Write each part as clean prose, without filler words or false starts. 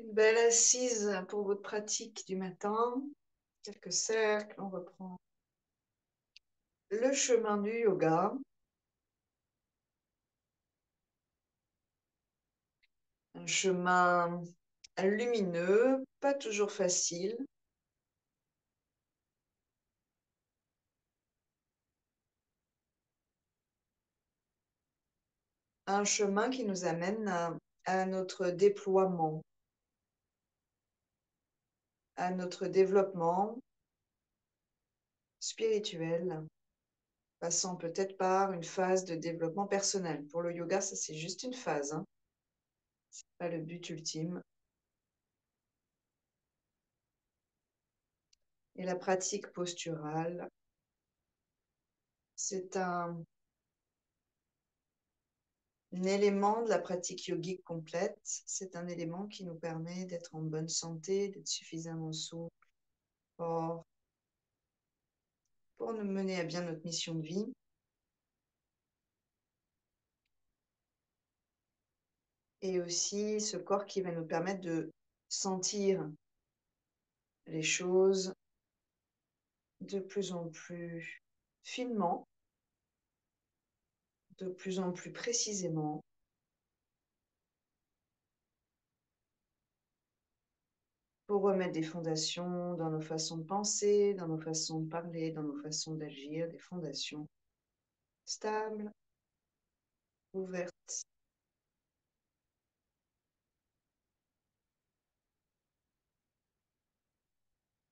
Une belle assise pour votre pratique du matin. Quelques cercles, on reprend le chemin du yoga. Un chemin lumineux, pas toujours facile. Un chemin qui nous amène à notre déploiement, à notre développement spirituel, passant peut-être par une phase de développement personnel. Pour le yoga, ça c'est juste une phase, hein. C'est pas le but ultime. Et la pratique posturale, c'est un élément de la pratique yogique complète. C'est un élément qui nous permet d'être en bonne santé, d'être suffisamment souple, fort, pour nous mener à bien notre mission de vie. Et aussi ce corps qui va nous permettre de sentir les choses de plus en plus finement, de plus en plus précisément, pour remettre des fondations dans nos façons de penser, dans nos façons de parler, dans nos façons d'agir, des fondations stables, ouvertes.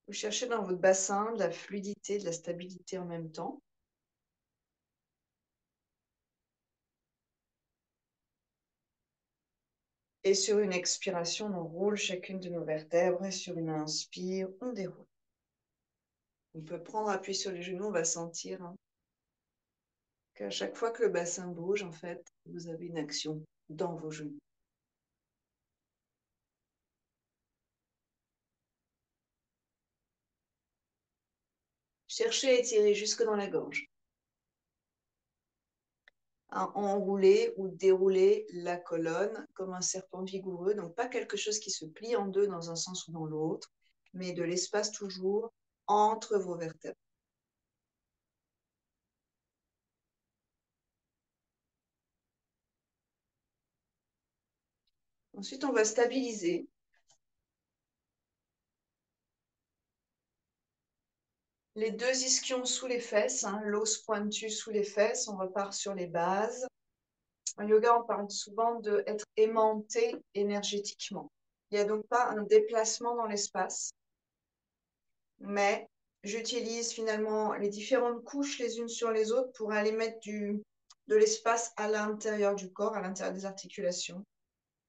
Vous cherchez dans votre bassin de la fluidité, de la stabilité en même temps. Et sur une expiration, on roule chacune de nos vertèbres et sur une inspire, on déroule. On peut prendre appui sur les genoux, on va sentir qu'à chaque fois que le bassin bouge, en fait, vous avez une action dans vos genoux. Cherchez à étirer jusque dans la gorge. À enrouler ou dérouler la colonne comme un serpent vigoureux, donc pas quelque chose qui se plie en deux dans un sens ou dans l'autre, mais de l'espace toujours entre vos vertèbres. Ensuite, on va stabiliser. Les deux ischions sous les fesses, l'os pointu sous les fesses, on repart sur les bases. En yoga, on parle souvent d'être aimanté énergétiquement. Il n'y a donc pas un déplacement dans l'espace, mais j'utilise finalement les différentes couches les unes sur les autres pour aller mettre de l'espace à l'intérieur du corps, à l'intérieur des articulations,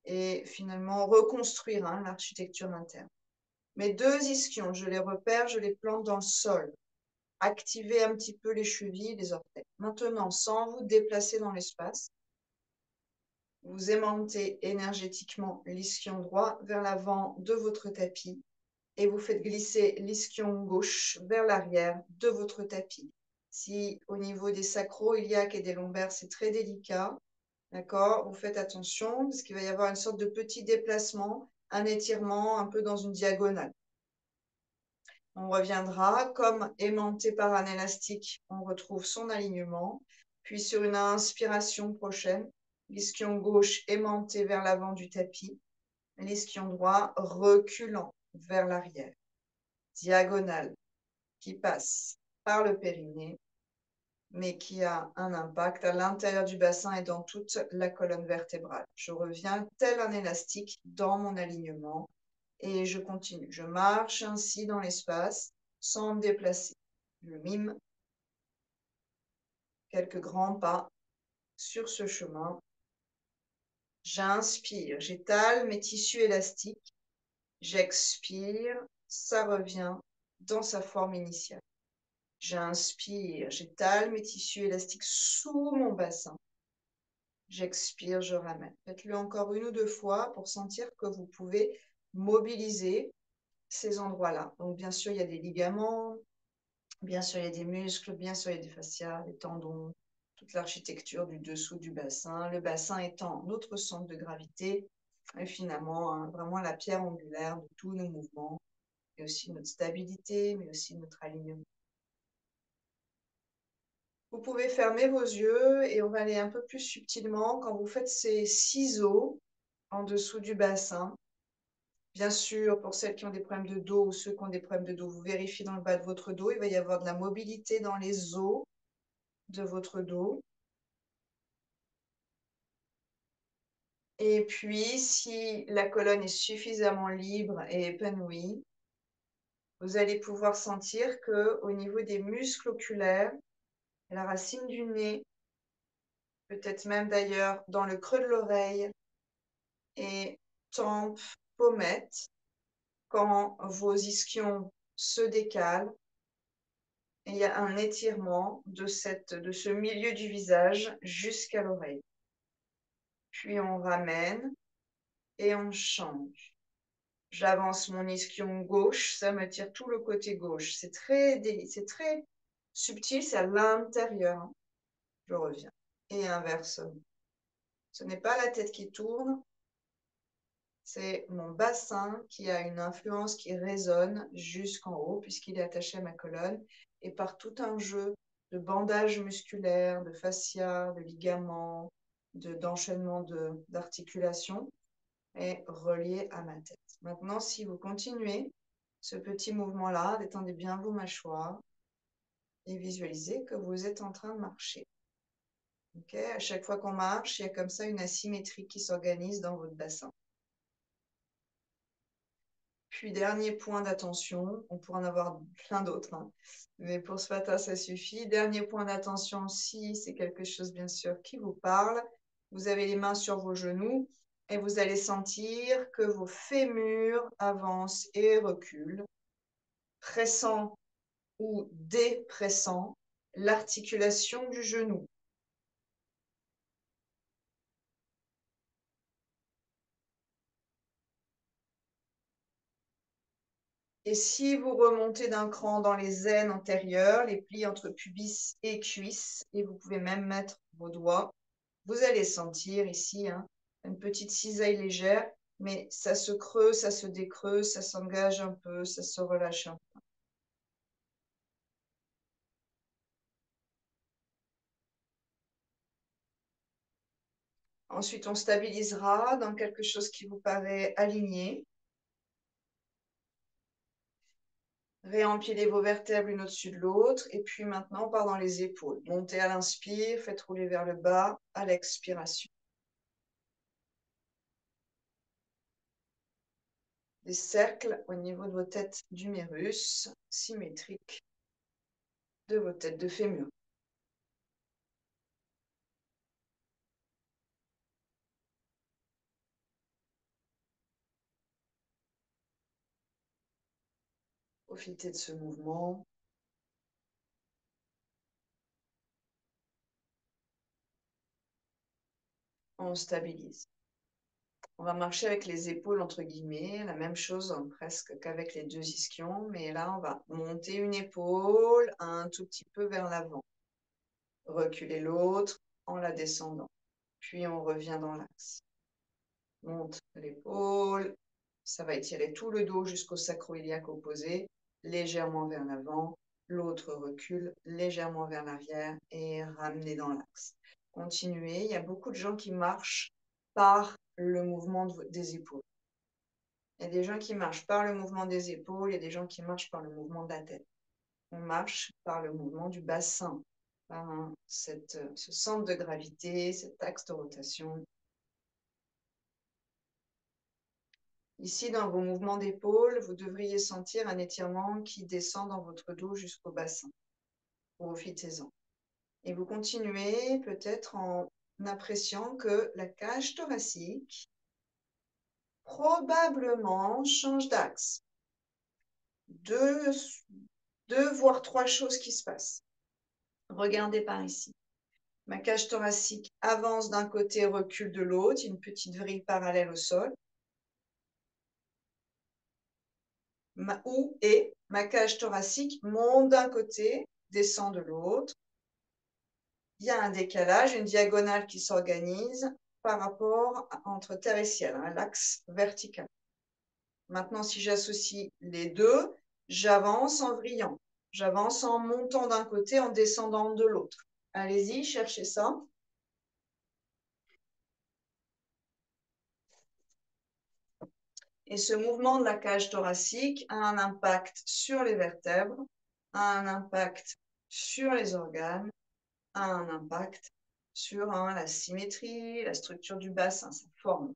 et finalement reconstruire l'architecture interne. Mes deux ischions, je les repère, je les plante dans le sol. Activez un petit peu les chevilles, les orteils. Maintenant, sans vous déplacer dans l'espace, vous aimantez énergétiquement l'ischion droit vers l'avant de votre tapis et vous faites glisser l'ischion gauche vers l'arrière de votre tapis. Si au niveau des sacro-iliaques et des lombaires, c'est très délicat, d'accord, vous faites attention parce qu'il va y avoir une sorte de petit déplacement, un étirement un peu dans une diagonale. On reviendra comme aimanté par un élastique, on retrouve son alignement. Puis sur une inspiration prochaine, l'ischion gauche aimanté vers l'avant du tapis, l'ischion droit reculant vers l'arrière. Diagonale qui passe par le périnée, mais qui a un impact à l'intérieur du bassin et dans toute la colonne vertébrale. Je reviens tel un élastique dans mon alignement et je continue. Je marche ainsi dans l'espace sans me déplacer. Je mime quelques grands pas sur ce chemin. J'inspire, j'étale mes tissus élastiques. J'expire, ça revient dans sa forme initiale. J'inspire, j'étale mes tissus élastiques sous mon bassin. J'expire, je ramène. Faites-le encore une ou deux fois pour sentir que vous pouvez mobiliser ces endroits-là. Donc, bien sûr, il y a des ligaments, bien sûr, il y a des muscles, bien sûr, il y a des fascias, des tendons, toute l'architecture du dessous du bassin. Le bassin étant notre centre de gravité, Et finalement, hein, vraiment la pierre angulaire de tous nos mouvements, et aussi notre stabilité, mais aussi notre alignement. Vous pouvez fermer vos yeux et on va aller un peu plus subtilement quand vous faites ces ciseaux en dessous du bassin. Bien sûr, pour celles qui ont des problèmes de dos ou ceux qui ont des problèmes de dos, vous vérifiez dans le bas de votre dos, il va y avoir de la mobilité dans les os de votre dos. Et puis, si la colonne est suffisamment libre et épanouie, vous allez pouvoir sentir qu'au niveau des muscles oculaires, la racine du nez, peut-être même d'ailleurs dans le creux de l'oreille et tempes, pommettes, quand vos ischions se décalent, il y a un étirement de ce milieu du visage jusqu'à l'oreille. Puis on ramène et on change. J'avance mon ischion gauche, ça me tire tout le côté gauche. C'est très subtil, c'est à l'intérieur. Hein. Je reviens. Et inversement. Ce n'est pas la tête qui tourne, c'est mon bassin qui a une influence qui résonne jusqu'en haut puisqu'il est attaché à ma colonne et par tout un jeu de bandages musculaires, de fascia, de ligaments, d'enchaînement d'articulations est relié à ma tête. Maintenant, si vous continuez ce petit mouvement-là, détendez bien vos mâchoires et visualisez que vous êtes en train de marcher. Okay, à chaque fois qu'on marche, il y a comme ça une asymétrie qui s'organise dans votre bassin. Puis, dernier point d'attention, on pourrait en avoir plein d'autres, hein, mais pour ce matin, ça suffit. Dernier point d'attention, si c'est quelque chose, bien sûr, qui vous parle, vous avez les mains sur vos genoux et vous allez sentir que vos fémurs avancent et reculent, pressant ou dépressant l'articulation du genou. Et si vous remontez d'un cran dans les aines antérieures, les plis entre pubis et cuisse, et vous pouvez même mettre vos doigts, vous allez sentir ici hein, une petite cisaille légère, mais ça se creuse, ça se décreuse, ça s'engage un peu, ça se relâche un peu. Ensuite, on stabilisera dans quelque chose qui vous paraît aligné. Réempilez vos vertèbres l'une au-dessus de l'autre. Et puis maintenant, on part dans les épaules. Montez à l'inspire, faites rouler vers le bas à l'expiration. Des cercles au niveau de vos têtes d'humérus, symétriques de vos têtes de fémur. Profitez de ce mouvement. On stabilise. On va marcher avec les épaules entre guillemets, la même chose hein, presque qu'avec les deux ischions, mais là on va monter une épaule un tout petit peu vers l'avant, reculer l'autre en la descendant, puis on revient dans l'axe. Monte l'épaule, ça va étirer tout le dos jusqu'au sacro-iliaque opposé, légèrement vers l'avant, l'autre recule légèrement vers l'arrière et ramener dans l'axe. Continuez, il y a beaucoup de gens qui marchent par le mouvement des épaules. Il y a des gens qui marchent par le mouvement des épaules, il y a des gens qui marchent par le mouvement de la tête. On marche par le mouvement du bassin, par ce centre de gravité, cet axe de rotation. Ici, dans vos mouvements d'épaule, vous devriez sentir un étirement qui descend dans votre dos jusqu'au bassin. Profitez-en. Et vous continuez peut-être en appréciant que la cage thoracique probablement change d'axe. Deux, voire trois choses qui se passent. Regardez par ici. Ma cage thoracique avance d'un côté, recule de l'autre, une petite vrille parallèle au sol. Et ma cage thoracique monte d'un côté, descend de l'autre. Il y a un décalage, une diagonale qui s'organise par rapport entre terre et ciel, hein, l'axe vertical. Maintenant, si j'associe les deux, j'avance en vrillant. J'avance en montant d'un côté, en descendant de l'autre. Allez-y, cherchez ça. Et ce mouvement de la cage thoracique a un impact sur les vertèbres, a un impact sur les organes, a un impact sur la symétrie, la structure du bassin, sa forme.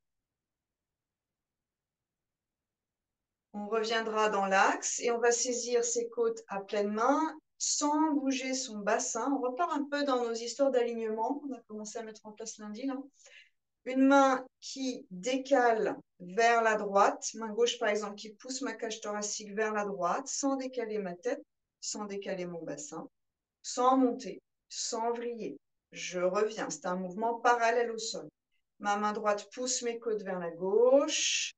On reviendra dans l'axe et on va saisir ses côtes à pleine main sans bouger son bassin. On repart un peu dans nos histoires d'alignement. On a commencé à mettre en place lundi, là. Une main qui décale vers la droite, main gauche par exemple, qui pousse ma cage thoracique vers la droite, sans décaler ma tête, sans décaler mon bassin, sans monter, sans vriller. Je reviens, c'est un mouvement parallèle au sol. Ma main droite pousse mes côtes vers la gauche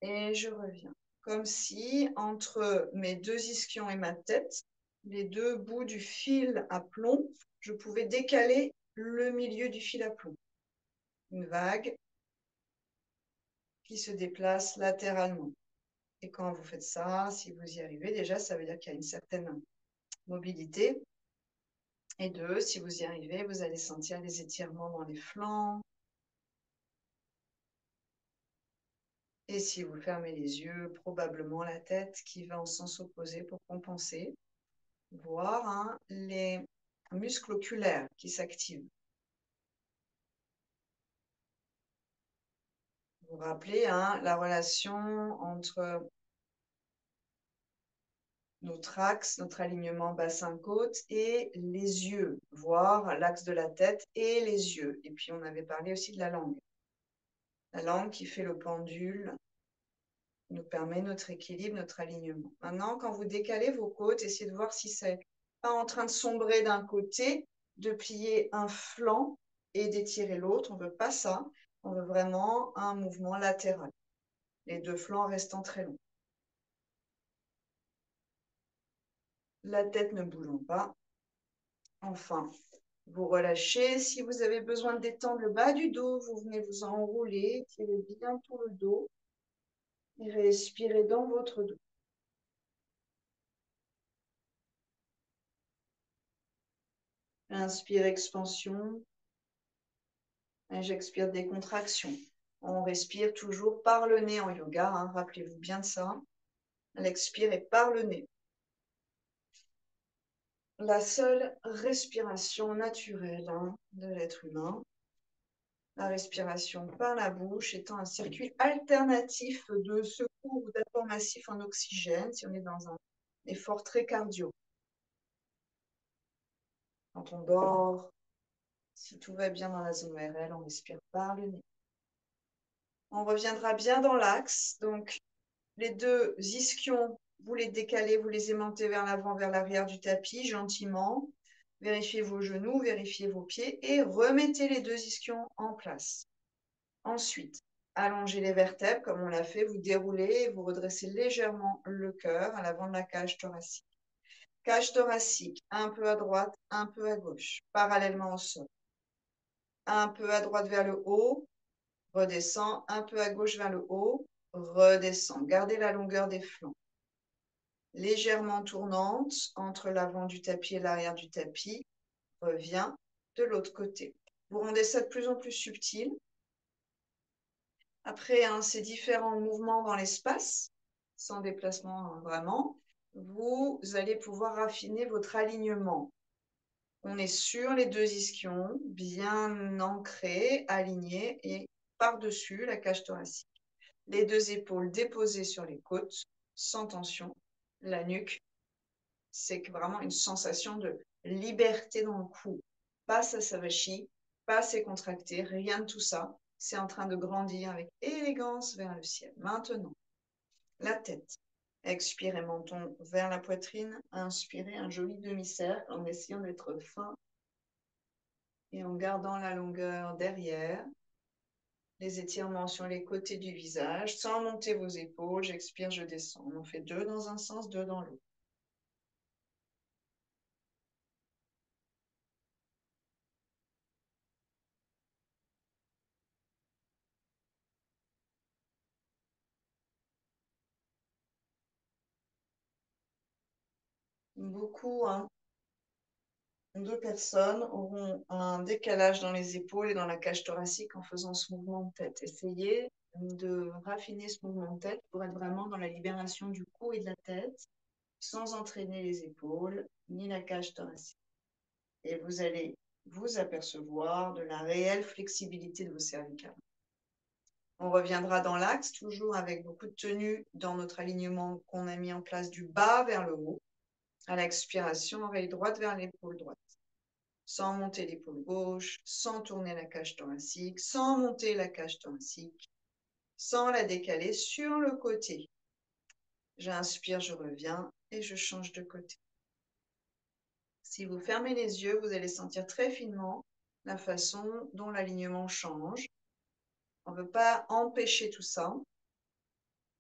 et je reviens. Comme si entre mes deux ischions et ma tête, les deux bouts du fil à plomb, je pouvais décaler le milieu du fil à plomb. Une vague qui se déplace latéralement. Et quand vous faites ça, si vous y arrivez, déjà, ça veut dire qu'il y a une certaine mobilité. Et deux, si vous y arrivez, vous allez sentir des étirements dans les flancs. Et si vous fermez les yeux, probablement la tête qui va en sens opposé pour compenser, voire les muscles oculaires qui s'activent. Vous vous rappelez la relation entre notre axe, notre alignement bassin-côte et les yeux, voire l'axe de la tête et les yeux. Et puis, on avait parlé aussi de la langue. La langue qui fait le pendule nous permet notre équilibre, notre alignement. Maintenant, quand vous décalez vos côtes, essayez de voir si c'est pas en train de sombrer d'un côté, de plier un flanc et d'étirer l'autre. On ne veut pas ça. On veut vraiment un mouvement latéral. Les deux flancs restant très longs. La tête ne bougeant pas. Enfin, vous relâchez. Si vous avez besoin de détendre le bas du dos, vous venez vous enrouler, tirez bien tout le dos et respirez dans votre dos. Inspire, expansion. Et j'expire, décontraction. On respire toujours par le nez en yoga, rappelez-vous bien de ça. L'expire est par le nez. La seule respiration naturelle de l'être humain. La respiration par la bouche étant un circuit alternatif de secours ou d'apport massif en oxygène si on est dans un effort très cardio. Quand on dort, si tout va bien dans la zone ORL, on respire par le nez. On reviendra bien dans l'axe. Donc, les deux ischions, vous les décalez, vous les aimantez vers l'avant, vers l'arrière du tapis, gentiment. Vérifiez vos genoux, vérifiez vos pieds et remettez les deux ischions en place. Ensuite, allongez les vertèbres comme on l'a fait, vous déroulez, vous redressez légèrement le cœur à l'avant de la cage thoracique. Cage thoracique, un peu à droite, un peu à gauche, parallèlement au sol. Un peu à droite vers le haut, redescend, un peu à gauche vers le haut, redescend. Gardez la longueur des flancs. Légèrement tournante entre l'avant du tapis et l'arrière du tapis, revient de l'autre côté. Vous rendez ça de plus en plus subtil. Après ces différents mouvements dans l'espace, sans déplacement vraiment, vous allez pouvoir raffiner votre alignement. On est sur les deux ischions, bien ancrés, alignés et par-dessus la cage thoracique. Les deux épaules déposées sur les côtes, sans tension. La nuque, c'est vraiment une sensation de liberté dans le cou. Pas ça s'avachit, pas c'est contracté, rien de tout ça. C'est en train de grandir avec élégance vers le ciel. Maintenant, la tête. Expirez menton vers la poitrine. Inspirez un joli demi-cercle en essayant d'être fin et en gardant la longueur derrière. Les étirements sur les côtés du visage, sans monter vos épaules. J'expire, je descends. On en fait deux dans un sens, deux dans l'autre. Beaucoup de personnes auront un décalage dans les épaules et dans la cage thoracique en faisant ce mouvement de tête. Essayez de raffiner ce mouvement de tête pour être vraiment dans la libération du cou et de la tête, sans entraîner les épaules ni la cage thoracique. Et vous allez vous apercevoir de la réelle flexibilité de vos cervicales. On reviendra dans l'axe, toujours avec beaucoup de tenue dans notre alignement qu'on a mis en place du bas vers le haut. À l'expiration, oreille droite vers l'épaule droite. Sans monter l'épaule gauche, sans tourner la cage thoracique, sans monter la cage thoracique, sans la décaler sur le côté. J'inspire, je reviens et je change de côté. Si vous fermez les yeux, vous allez sentir très finement la façon dont l'alignement change. On ne veut pas empêcher tout ça.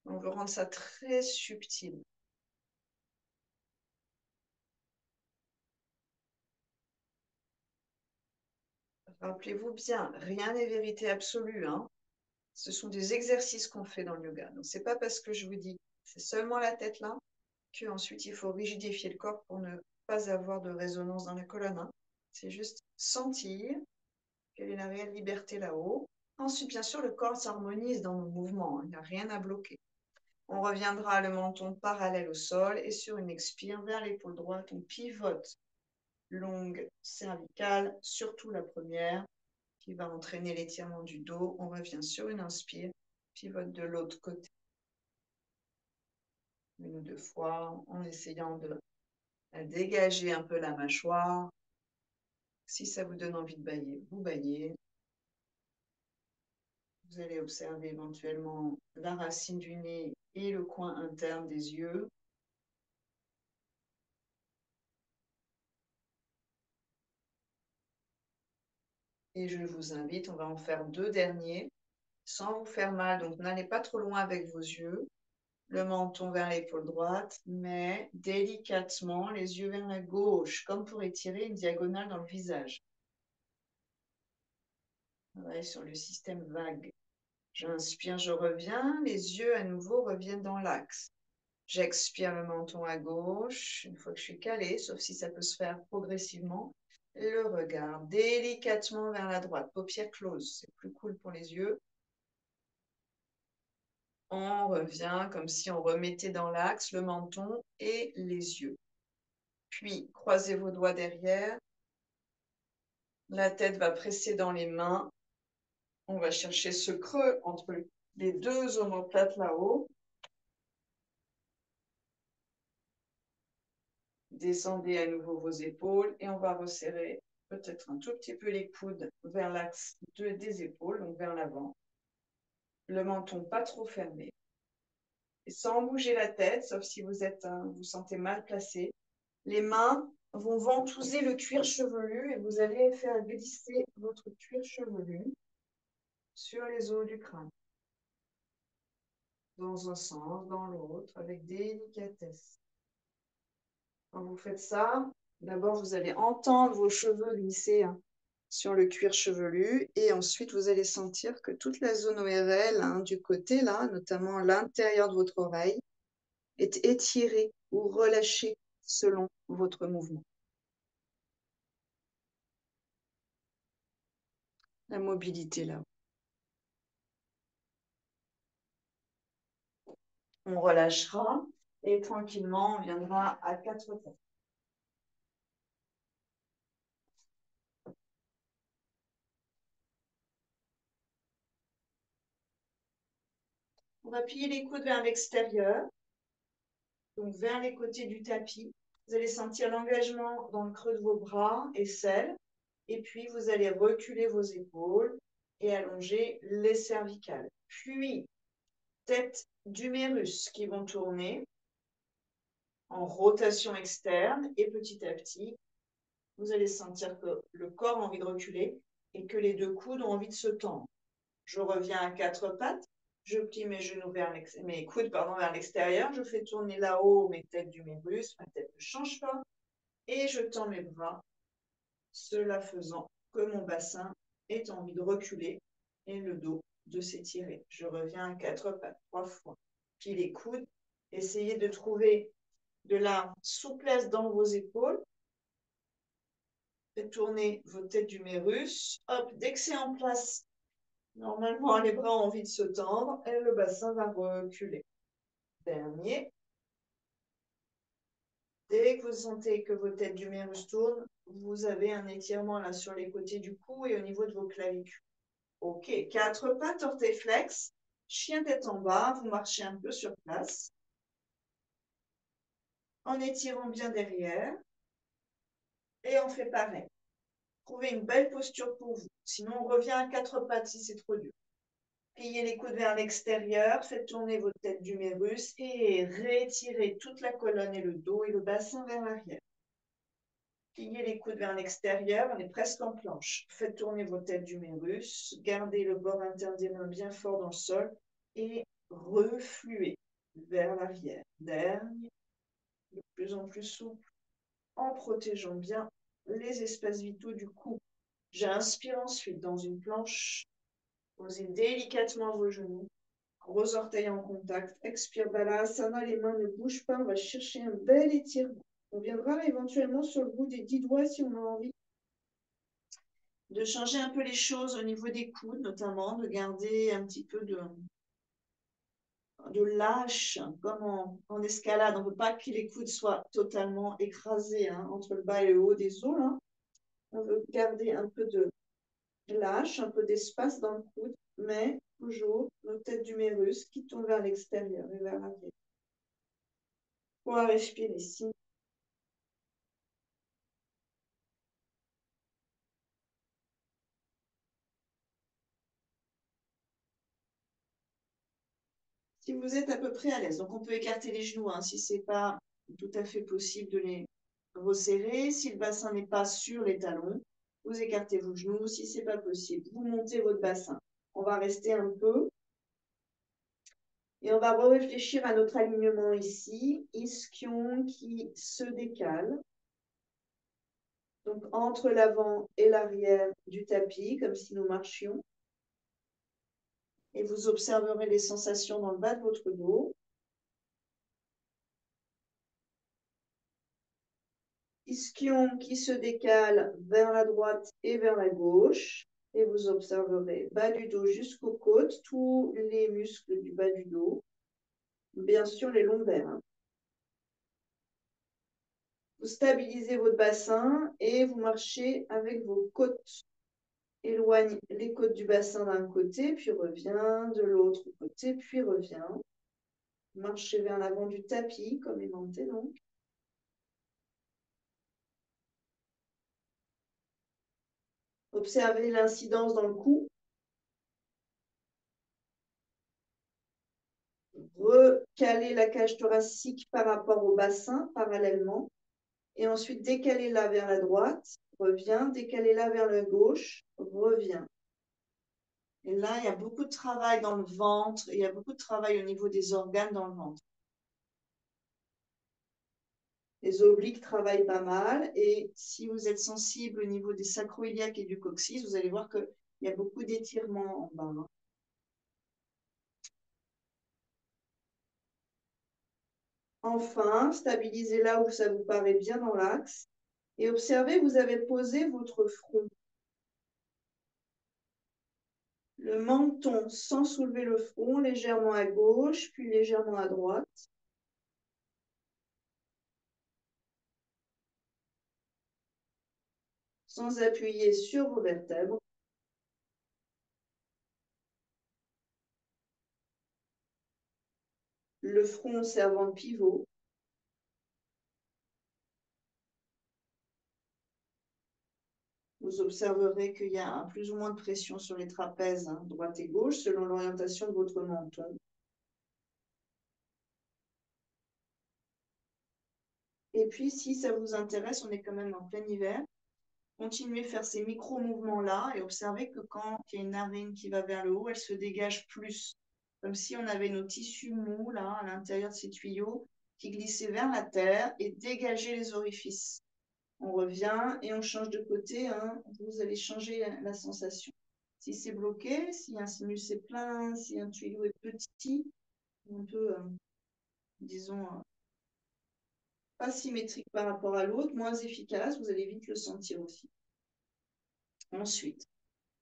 On veut rendre ça très subtil. Rappelez-vous bien, rien n'est vérité absolue. Ce sont des exercices qu'on fait dans le yoga. Donc, ce n'est pas parce que je vous dis c'est seulement la tête là qu'ensuite il faut rigidifier le corps pour ne pas avoir de résonance dans la colonne. C'est juste sentir quelle est la réelle liberté là-haut. Ensuite, bien sûr, le corps s'harmonise dans nos mouvements. Il n'y a rien à bloquer. On reviendra le menton parallèle au sol et sur une expire vers l'épaule droite, on pivote. Longue cervicale, surtout la première, qui va entraîner l'étirement du dos. On revient sur une inspire, pivote de l'autre côté. Une ou deux fois, en essayant de dégager un peu la mâchoire. Si ça vous donne envie de bâiller, vous baillez. Vous allez observer éventuellement la racine du nez et le coin interne des yeux. Et je vous invite, on va en faire 2 derniers, sans vous faire mal. Donc, n'allez pas trop loin avec vos yeux. Le menton vers l'épaule droite, mais délicatement, les yeux vers la gauche, comme pour étirer une diagonale dans le visage. Ouais, sur le système vague. J'inspire, je reviens. Les yeux à nouveau reviennent dans l'axe. J'expire le menton à gauche, une fois que je suis calée, sauf si ça peut se faire progressivement. Le regard délicatement vers la droite, paupières closes, c'est plus cool pour les yeux. On revient comme si on remettait dans l'axe le menton et les yeux. Puis, croisez vos doigts derrière. La tête va presser dans les mains. On va chercher ce creux entre les 2 omoplates là-haut. Descendez à nouveau vos épaules et on va resserrer peut-être un tout petit peu les coudes vers l'axe des épaules, donc vers l'avant. Le menton pas trop fermé. Et sans bouger la tête, sauf si vous vous sentez mal placé. Les mains vont ventouser le cuir chevelu et vous allez faire glisser votre cuir chevelu sur les os du crâne. Dans un sens, dans l'autre, avec délicatesse. Quand vous faites ça, d'abord vous allez entendre vos cheveux glisser sur le cuir chevelu et ensuite vous allez sentir que toute la zone ORL du côté là, notamment l'intérieur de votre oreille, est étirée ou relâchée selon votre mouvement. La mobilité là. On relâchera et tranquillement on viendra à 4 pattes. On va plier les coudes vers l'extérieur, donc vers les côtés du tapis. Vous allez sentir l'engagement dans le creux de vos bras et selles. Et puis, vous allez reculer vos épaules et allonger les cervicales. Puis, tête d'humérus qui vont tourner en rotation externe. Et petit à petit, vous allez sentir que le corps a envie de reculer et que les 2 coudes ont envie de se tendre. Je reviens à 4 pattes. Je plie mes genoux mes coudes vers l'extérieur. Je fais tourner là-haut mes têtes d'humérus. Ma tête ne change pas. Et je tends mes bras, cela faisant que mon bassin ait envie de reculer et le dos de s'étirer. Je reviens à 4 pattes 3 fois. Puis les coudes, essayez de trouver de la souplesse dans vos épaules. Faites tourner votre tête d'humérus. Hop, dès que c'est en place, normalement, les bras ont envie de se tendre et le bassin va reculer. Dernier. Dès que vous sentez que votre tête d'humérus tourne, vous avez un étirement là sur les côtés du cou et au niveau de vos clavicules. Ok, 4 pattes, orteils flex, chien tête en bas, vous marchez un peu sur place en étirant bien derrière et on fait pareil. Trouvez une belle posture pour vous. Sinon, on revient à 4 pattes si c'est trop dur. Pliez les coudes vers l'extérieur, faites tourner votre tête d'humérus et rétirez toute la colonne et le dos et le bassin vers l'arrière. Pliez les coudes vers l'extérieur, on est presque en planche. Faites tourner vos têtes d'humérus, gardez le bord interne des mains bien fort dans le sol et refluez vers l'arrière. Dernier, de plus en plus souple, en protégeant bien les espaces vitaux du cou. J'inspire ensuite dans une planche. Posez délicatement vos genoux. Gros orteils en contact. Expire Balasana, les mains ne bougent pas. On va chercher un bel étirement. On viendra éventuellement sur le bout des 10 doigts si on a envie de changer un peu les choses au niveau des coudes, notamment, de garder un petit peu de lâche, comme en escalade. On ne veut pas que les coudes soient totalement écrasés entre le bas et le haut des os. Là. On veut garder un peu de lâche, un peu d'espace dans le coude, mais toujours nos têtes d'humérus qui tournent vers l'extérieur et vers l'arrière. On va respirer ici. Si vous êtes à peu près à l'aise, donc on peut écarter les genoux si ce n'est pas tout à fait possible de les resserrer. Si le bassin n'est pas sur les talons, vous écartez vos genoux. Si ce n'est pas possible, vous montez votre bassin. On va rester un peu. Et on va réfléchir à notre alignement ici. Ischion qui se décale. Donc entre l'avant et l'arrière du tapis, comme si nous marchions. Et vous observerez les sensations dans le bas de votre dos. Ischion qui se décale vers la droite et vers la gauche. Et vous observerez bas du dos jusqu'aux côtes, tous les muscles du bas du dos. Bien sûr, les lombaires. Vous stabilisez votre bassin et vous marchez avec vos côtes. Éloigne les côtes du bassin d'un côté, puis revient de l'autre côté, puis revient. Marchez vers l'avant du tapis, comme aimanté donc. Observez l'incidence dans le cou. Recalez la cage thoracique par rapport au bassin, parallèlement. Et ensuite, décalez-la vers la droite, revient. Décalez-la vers la gauche, revient. Et là, il y a beaucoup de travail dans le ventre. Il y a beaucoup de travail au niveau des organes dans le ventre. Les obliques travaillent pas mal. Et si vous êtes sensible au niveau des sacro-iliaques et du coccyx, vous allez voir qu'il y a beaucoup d'étirements en bas. Enfin, stabilisez là où ça vous paraît bien dans l'axe. Et observez, vous avez posé votre front. Le menton sans soulever le front, légèrement à gauche, puis légèrement à droite. Sans appuyer sur vos vertèbres. Le front servant de pivot. Vous observerez qu'il y a plus ou moins de pression sur les trapèzes, droite et gauche, selon l'orientation de votre menton. Et puis, si ça vous intéresse, on est quand même en plein hiver. Continuez à faire ces micro-mouvements-là et observez que quand il y a une narine qui va vers le haut, elle se dégage plus. Comme si on avait nos tissus mous là, à l'intérieur de ces tuyaux qui glissaient vers la terre et dégageaient les orifices. On revient et on change de côté. Vous allez changer la sensation. Si c'est bloqué, si un sinus est plein, si un tuyau est petit, on peut, disons, pas symétrique par rapport à l'autre, moins efficace, vous allez vite le sentir aussi. Ensuite,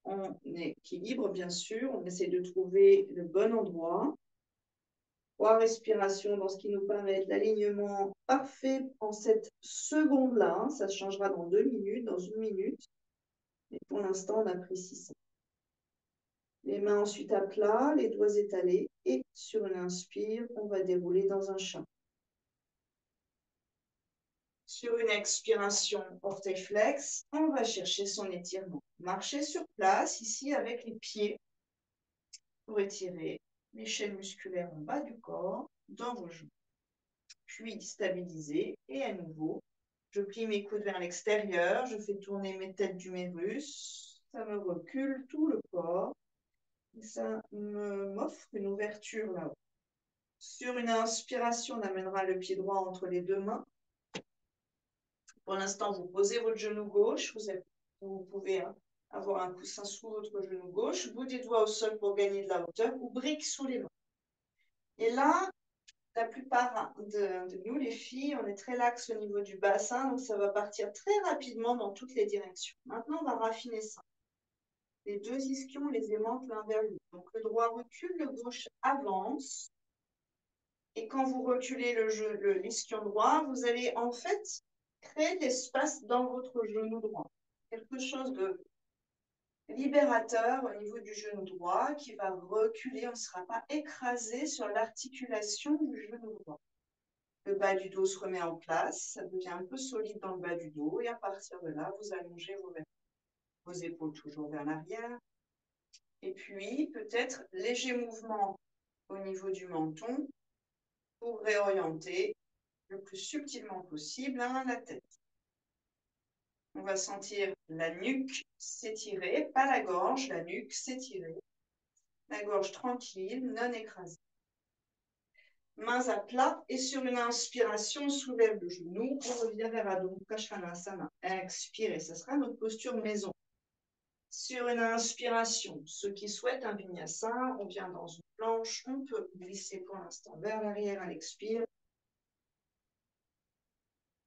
on équilibre, bien sûr, on essaie de trouver le bon endroit. 3 respirations dans ce qui nous paraît être l'alignement parfait en cette seconde-là. Ça changera dans 2 minutes, dans 1 minute. Et pour l'instant, on apprécie ça. Les mains ensuite à plat, les doigts étalés. Et sur une inspire, on va dérouler dans un chat. Sur une expiration, orteil flex, on va chercher son étirement. Marchez sur place, ici, avec les pieds pour étirer les chaînes musculaires en bas du corps, dans vos genoux. Puis stabiliser, et à nouveau, je plie mes coudes vers l'extérieur, je fais tourner mes têtes d'humérus, ça me recule tout le corps, et ça m'offre une ouverture là-haut. Sur une inspiration, on amènera le pied droit entre les 2 mains. Pour l'instant, vous posez votre genou gauche, vous pouvez avoir un coussin sous votre genou gauche, bout des doigts au sol pour gagner de la hauteur, ou brique sous les mains. Et là, la plupart de nous, les filles, on est très lax au niveau du bassin, donc ça va partir très rapidement dans toutes les directions. Maintenant, on va raffiner ça. Les 2 ischions, les aimantent l'un vers l'autre. Donc le droit recule, le gauche avance. Et quand vous reculez l'ischion droit, vous allez en fait créer de l'espace dans votre genou droit. Quelque chose de libérateur au niveau du genou droit qui va reculer, on ne sera pas écrasé sur l'articulation du genou droit. Le bas du dos se remet en place, ça devient un peu solide dans le bas du dos et à partir de là, vous allongez vos épaules toujours vers l'arrière. Et puis, peut-être léger mouvement au niveau du menton pour réorienter le plus subtilement possible la tête. On va sentir la nuque s'étirer, pas la gorge, la nuque s'étirer. La gorge tranquille, non écrasée. Mains à plat et sur une inspiration, on soulève le genou, on revient vers Adho Mukha Svanasana. Expirez, ce sera notre posture maison. Sur une inspiration, ceux qui souhaitent un vinyasa, on vient dans une planche, on peut glisser pour l'instant vers l'arrière à l'expire.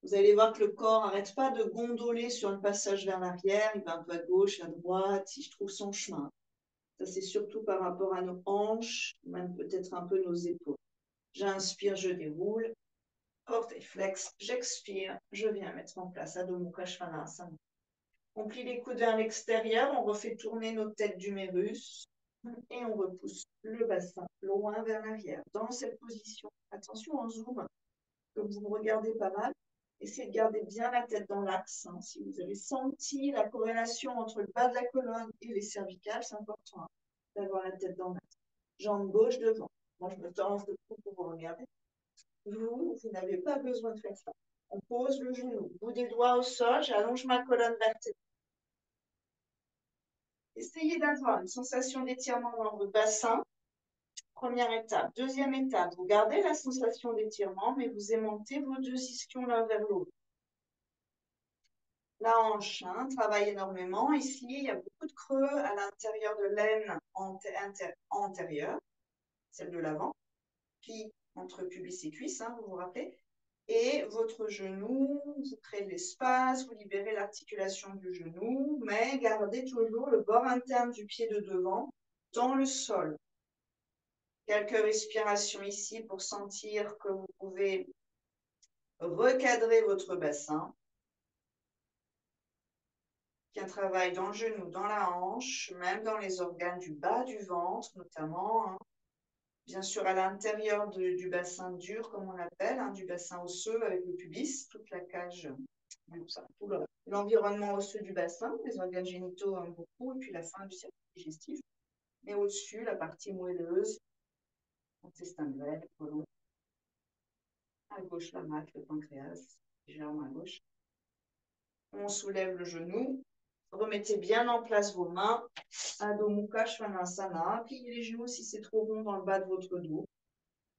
Vous allez voir que le corps n'arrête pas de gondoler sur le passage vers l'arrière, il va un peu à gauche, à droite, il trouve son chemin. Ça, c'est surtout par rapport à nos hanches, même peut-être un peu nos épaules. J'inspire, je déroule. Orteil flex, j'expire, je viens mettre en place Adho Mukha Svanasana. On plie les coudes vers l'extérieur, on refait tourner nos têtes d'humérus et on repousse le bassin loin vers l'arrière. Dans cette position, attention en zoom, comme vous me regardez pas mal, essayez de garder bien la tête dans l'axe. Si vous avez senti la corrélation entre le bas de la colonne et les cervicales, c'est important d'avoir la tête dans l'axe. Jambe gauche devant. Moi, je me torse de cou pour vous regarder. Vous n'avez pas besoin de faire ça. On pose le genou, bout des doigts au sol, j'allonge ma colonne vertébrale. Essayez d'avoir une sensation d'étirement dans votre bassin. Première étape. Deuxième étape, vous gardez la sensation d'étirement, mais vous aimantez vos 2 ischions l'un vers l'autre. La hanche travaille énormément. Ici, il y a beaucoup de creux à l'intérieur de l'aine antérieure, celle de l'avant, puis entre pubis et cuisse, vous vous rappelez. Et votre genou, vous créez de l'espace, vous libérez l'articulation du genou, mais gardez toujours le bord interne du pied de devant dans le sol. Quelques respirations ici pour sentir que vous pouvez recadrer votre bassin. Qui a un travail dans le genou, dans la hanche, même dans les organes du bas du ventre notamment. Bien sûr, à l'intérieur du bassin dur, comme on l'appelle, du bassin osseux avec le pubis, toute la cage, tout l'environnement osseux du bassin, les organes génitaux beaucoup, et puis la fin du circuit digestif. Mais au-dessus, la partie moelleuse, intestin grêle, côlon. À gauche, la maque, le pancréas, légèrement à gauche. On soulève le genou. Remettez bien en place vos mains. Adho Mukha Svanasana. Pliez les genoux si c'est trop rond dans le bas de votre dos.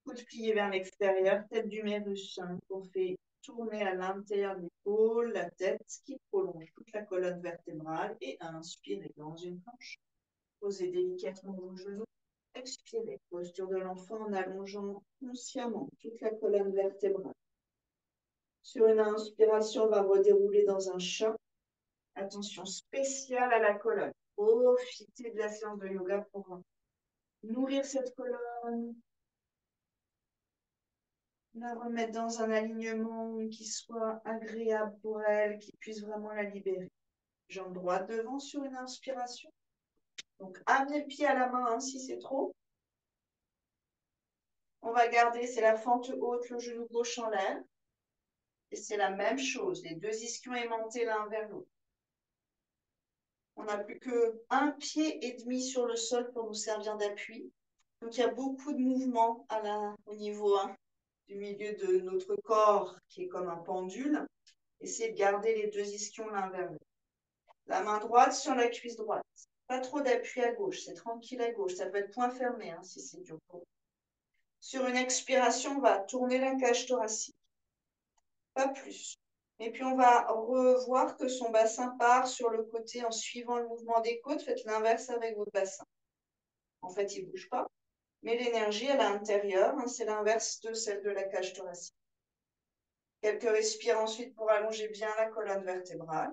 Coudes pliés vers l'extérieur, tête d'humérus. On fait tourner à l'intérieur de l'épaule, la tête qui prolonge toute la colonne vertébrale. Et inspirez dans une planche. Posez délicatement vos genoux. Expirez. Posture de l'enfant en allongeant consciemment toute la colonne vertébrale. Sur une inspiration, on va redérouler dans un chat. Attention spéciale à la colonne. Profitez de la séance de yoga pour nourrir cette colonne, la remettre dans un alignement qui soit agréable pour elle, qui puisse vraiment la libérer. Jambe droite devant sur une inspiration. Donc, amenez le pied à la main hein, si c'est trop. On va garder, c'est la fente haute, le genou gauche en l'air. Et c'est la même chose, les deux ischions aimantés l'un vers l'autre. On n'a plus qu'un pied et demi sur le sol pour nous servir d'appui. Donc, il y a beaucoup de mouvements au niveau du milieu de notre corps qui est comme un pendule. Essayez de garder les deux ischions l'un vers l'autre. La main droite sur la cuisse droite. Pas trop d'appui à gauche, c'est tranquille à gauche. Ça peut être point fermé hein, si c'est dur pour vous. Sur une expiration, on va tourner la cage thoracique. Pas plus. Et puis, on va revoir que son bassin part sur le côté en suivant le mouvement des côtes. Faites l'inverse avec votre bassin. En fait, il ne bouge pas. Mais l'énergie, elle est à l'intérieur. Hein, c'est l'inverse de celle de la cage thoracique. Quelques respires ensuite pour allonger bien la colonne vertébrale.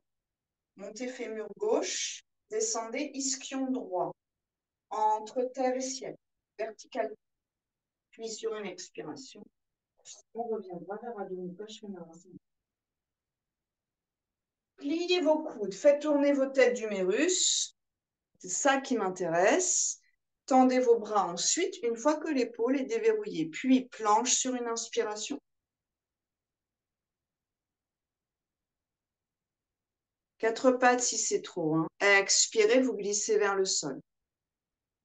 Montez fémur gauche. Descendez ischion droit. Entre terre et ciel. Vertical. Puis sur une expiration, on reviendra vers Adho Mukha Svanasana. Pliez vos coudes, faites tourner vos têtes d'humérus. C'est ça qui m'intéresse. Tendez vos bras ensuite, une fois que l'épaule est déverrouillée. Puis planche sur une inspiration. Quatre pattes si c'est trop. Hein. Expirez, vous glissez vers le sol.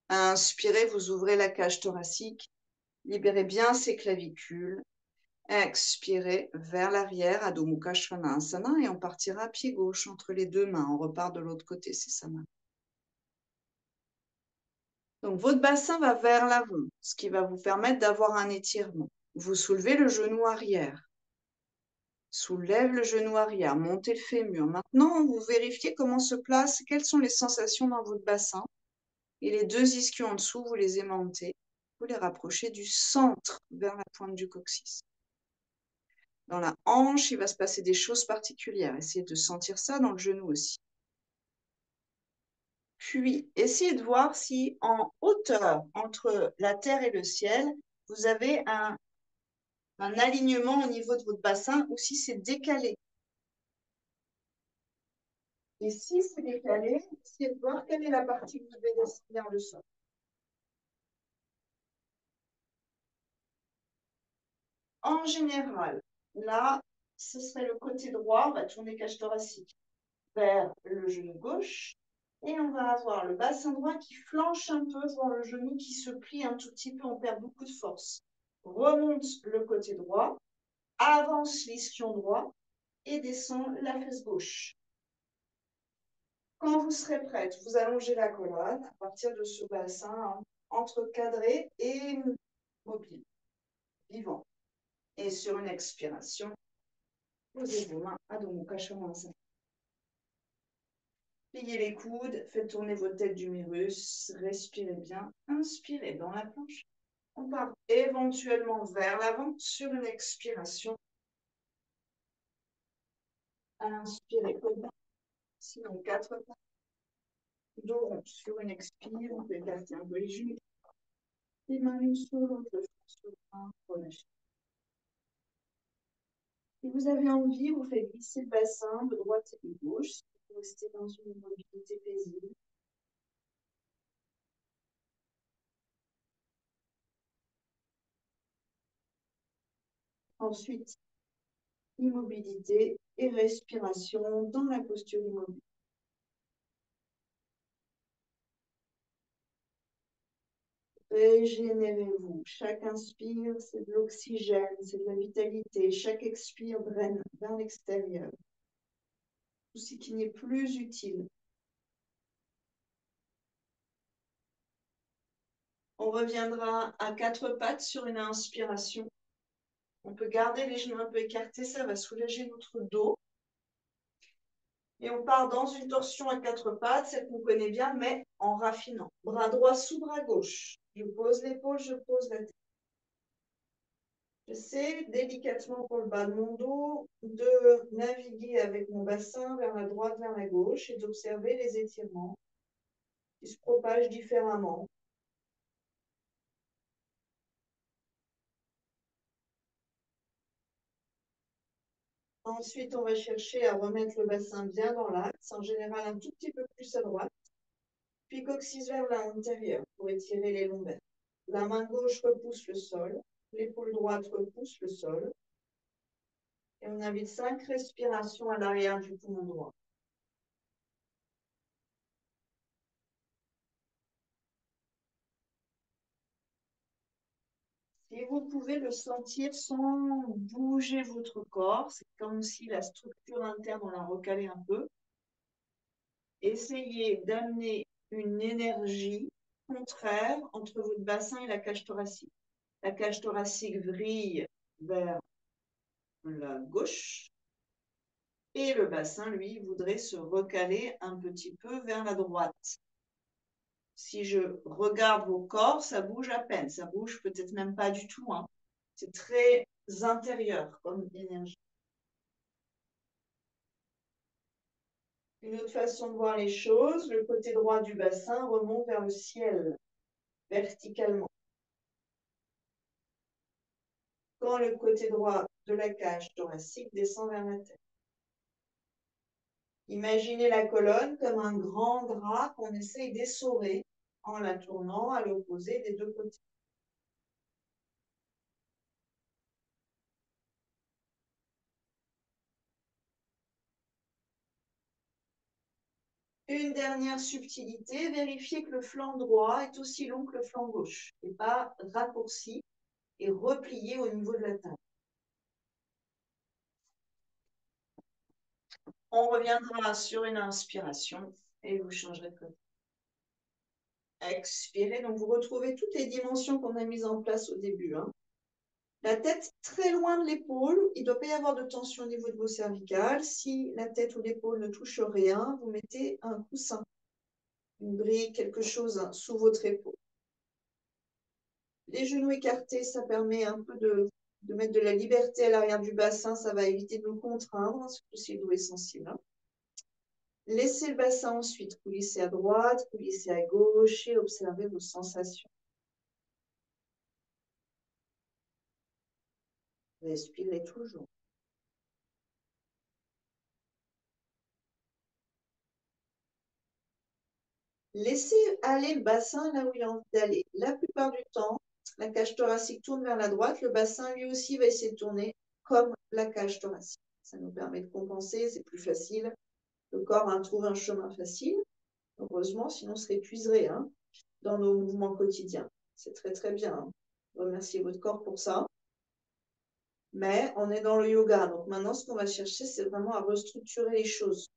Inspirez, vous ouvrez la cage thoracique. Libérez bien ses clavicules. Expirez vers l'arrière, Adho Mukha Svanasana, et on partira pied gauche entre les deux mains. On repart de l'autre côté, c'est ça. Donc, votre bassin va vers l'avant, ce qui va vous permettre d'avoir un étirement. Vous soulevez le genou arrière. Soulève le genou arrière, montez le fémur. Maintenant, vous vérifiez comment se place, quelles sont les sensations dans votre bassin. Et les deux ischions en dessous, vous les aimantez. Vous les rapprochez du centre vers la pointe du coccyx. Dans la hanche, il va se passer des choses particulières. Essayez de sentir ça dans le genou aussi. Puis, essayez de voir si en hauteur entre la terre et le ciel, vous avez un alignement au niveau de votre bassin ou si c'est décalé. Et si c'est décalé, essayez de voir quelle est la partie que vous devez descendre vers le sol. En général, là, ce serait le côté droit, on va tourner cage thoracique vers le genou gauche. Et on va avoir le bassin droit qui flanche un peu, voir le genou qui se plie un tout petit peu, on perd beaucoup de force. Remonte le côté droit, avance l'ischion droit et descend la fesse gauche. Quand vous serez prête, vous allongez la colonne à partir de ce bassin entre cadré et mobile, vivant. Et sur une expiration, posez vos mains à Adho Mukha Svanasana. Pliez les coudes, faites tourner votre tête d'humérus, respirez bien, inspirez dans la planche. On part éventuellement vers l'avant sur une expiration. Inspirez comme ça. Sinon, quatre pas. Dos rond sur une expire, on peut écarter un peu les genoux. Les mains l'une sur l'autre, sur un, relâchez. Si vous avez envie, vous faites glisser le bassin de droite et de gauche. Vous restez dans une mobilité paisible. Ensuite, immobilité et respiration dans la posture immobile. Régénérez-vous. Chaque inspire, c'est de l'oxygène, c'est de la vitalité. Chaque expire draine vers l'extérieur. Tout ce qui n'est plus utile. On reviendra à quatre pattes sur une inspiration. On peut garder les genoux un peu écartés, ça va soulager notre dos. Et on part dans une torsion à quatre pattes, celle qu'on connaît bien, mais en raffinant. Bras droit sous bras gauche. Je pose l'épaule, je pose la tête. J'essaie délicatement pour le bas de mon dos de naviguer avec mon bassin vers la droite, vers la gauche et d'observer les étirements qui se propagent différemment. Ensuite, on va chercher à remettre le bassin bien dans l'axe, en général un tout petit peu plus à droite, puis coccyx vers l'intérieur pour étirer les lombaires. La main gauche repousse le sol, l'épaule droite repousse le sol, et on invite 5 respirations à l'arrière du poumon droit. Si vous pouvez le sentir sans bouger votre corps, c'est comme si la structure interne, on la recalait un peu. Essayez d'amener une énergie contraire entre votre bassin et la cage thoracique. La cage thoracique vrille vers la gauche et le bassin, lui, voudrait se recaler un petit peu vers la droite. Si je regarde vos corps, ça bouge à peine, ça bouge peut-être même pas du tout, hein. C'est très intérieur comme énergie. Une autre façon de voir les choses, le côté droit du bassin remonte vers le ciel, verticalement. Quand le côté droit de la cage thoracique descend vers la tête. Imaginez la colonne comme un grand drap qu'on essaye d'essorer en la tournant à l'opposé des deux côtés. Une dernière subtilité, vérifiez que le flanc droit est aussi long que le flanc gauche et pas raccourci et replié au niveau de la taille. On reviendra sur une inspiration et vous changerez de côté. Expirez, donc vous retrouvez toutes les dimensions qu'on a mises en place au début, hein. La tête très loin de l'épaule, il ne doit pas y avoir de tension au niveau de vos cervicales. Si la tête ou l'épaule ne touche rien, vous mettez un coussin, une brique, quelque chose sous votre épaule. Les genoux écartés, ça permet un peu de mettre de la liberté à l'arrière du bassin, ça va éviter de nous contraindre, surtout si le dos est sensible. Laissez le bassin ensuite coulisser à droite, coulisser à gauche et observez vos sensations. Respirez toujours. Laissez aller le bassin là où il a envie d'aller. La plupart du temps, la cage thoracique tourne vers la droite, le bassin lui aussi va essayer de tourner comme la cage thoracique. Ça nous permet de compenser, c'est plus facile. Le corps trouve un chemin facile, heureusement, sinon on serait épuiserait dans nos mouvements quotidiens. C'est très très bien. Hein. Remerciez votre corps pour ça. Mais on est dans le yoga. Donc maintenant, ce qu'on va chercher, c'est vraiment à restructurer les choses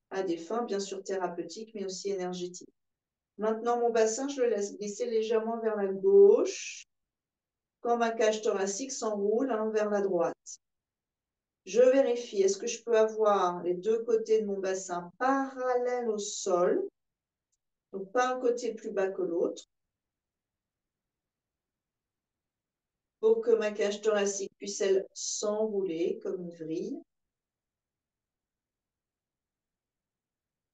à des fins, bien sûr, thérapeutiques, mais aussi énergétiques. Maintenant, mon bassin, je le laisse glisser légèrement vers la gauche, quand ma cage thoracique s'enroule vers la droite. Je vérifie, est-ce que je peux avoir les deux côtés de mon bassin parallèles au sol, donc pas un côté plus bas que l'autre, pour que ma cage thoracique puisse, elle, s'enrouler comme une vrille.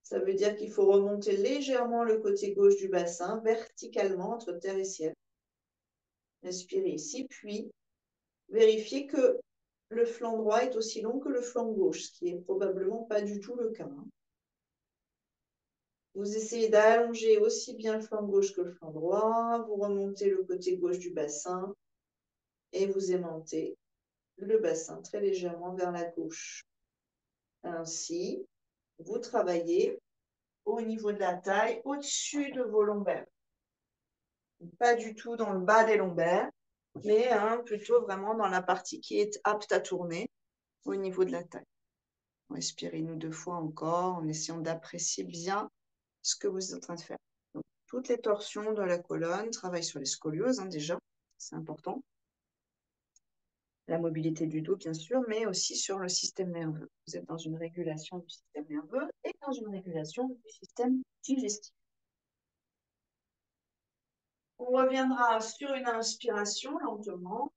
Ça veut dire qu'il faut remonter légèrement le côté gauche du bassin, verticalement entre terre et ciel. Respirez ici, puis vérifiez que le flanc droit est aussi long que le flanc gauche, ce qui est probablement pas du tout le cas. Vous essayez d'allonger aussi bien le flanc gauche que le flanc droit, vous remontez le côté gauche du bassin et vous aimantez le bassin très légèrement vers la gauche. Ainsi, vous travaillez au niveau de la taille, au-dessus de vos lombaires. Pas du tout dans le bas des lombaires, mais plutôt vraiment dans la partie qui est apte à tourner au niveau de la taille. Respirez-nous 2 fois encore en essayant d'apprécier bien ce que vous êtes en train de faire. Donc, toutes les torsions de la colonne, travail sur les scolioses déjà, c'est important. La mobilité du dos, bien sûr, mais aussi sur le système nerveux. Vous êtes dans une régulation du système nerveux et dans une régulation du système digestif. On reviendra sur une inspiration lentement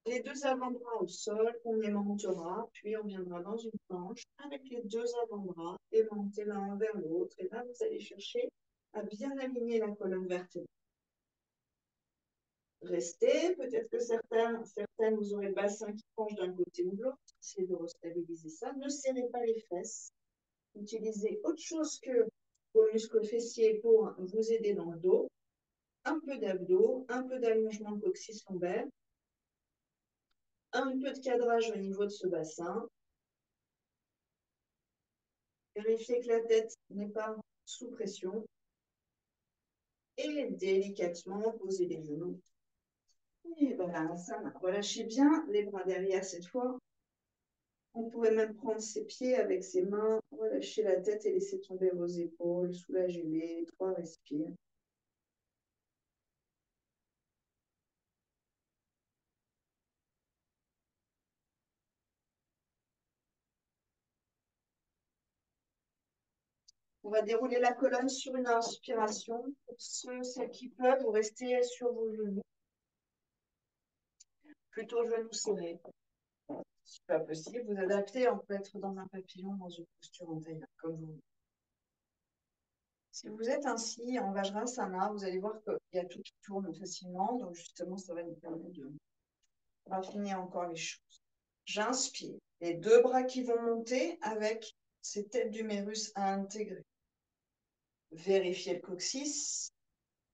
Les deux avant-bras au sol, on aimantera, puis on viendra dans une planche avec les deux avant-bras aimantés l'un envers l'autre. Et là, vous allez chercher à bien aligner la colonne vertébrale. Restez, peut-être que certaines, vous aurez le bassin qui penche d'un côté ou de l'autre. Essayez de restabiliser ça. Ne serrez pas les fesses. Utilisez autre chose que vos muscles fessiers pour vous aider dans le dos. Un peu d'abdos, un peu d'allongement coccyx lombaire, un peu de cadrage au niveau de ce bassin. Vérifiez que la tête n'est pas sous pression. Et délicatement, posez les genoux. Et voilà, ça va. Relâchez bien les bras derrière cette fois. On pourrait même prendre ses pieds avec ses mains, relâcher la tête et laisser tomber vos épaules, soulagez-les, 3 respires. On va dérouler la colonne sur une inspiration. Pour celles qui peuvent, vous restez sur vos genoux. Plutôt genoux serrés. Si pas possible, vous adaptez, on peut être dans un papillon, dans une posture en taille, comme vous voulez. Si vous êtes ainsi en Vajrasana, vous allez voir qu'il y a tout qui tourne facilement. Donc, justement, ça va nous permettre de raffiner encore les choses. J'inspire. Les deux bras qui vont monter avec ces têtes d'humérus à intégrer. Vérifiez le coccyx.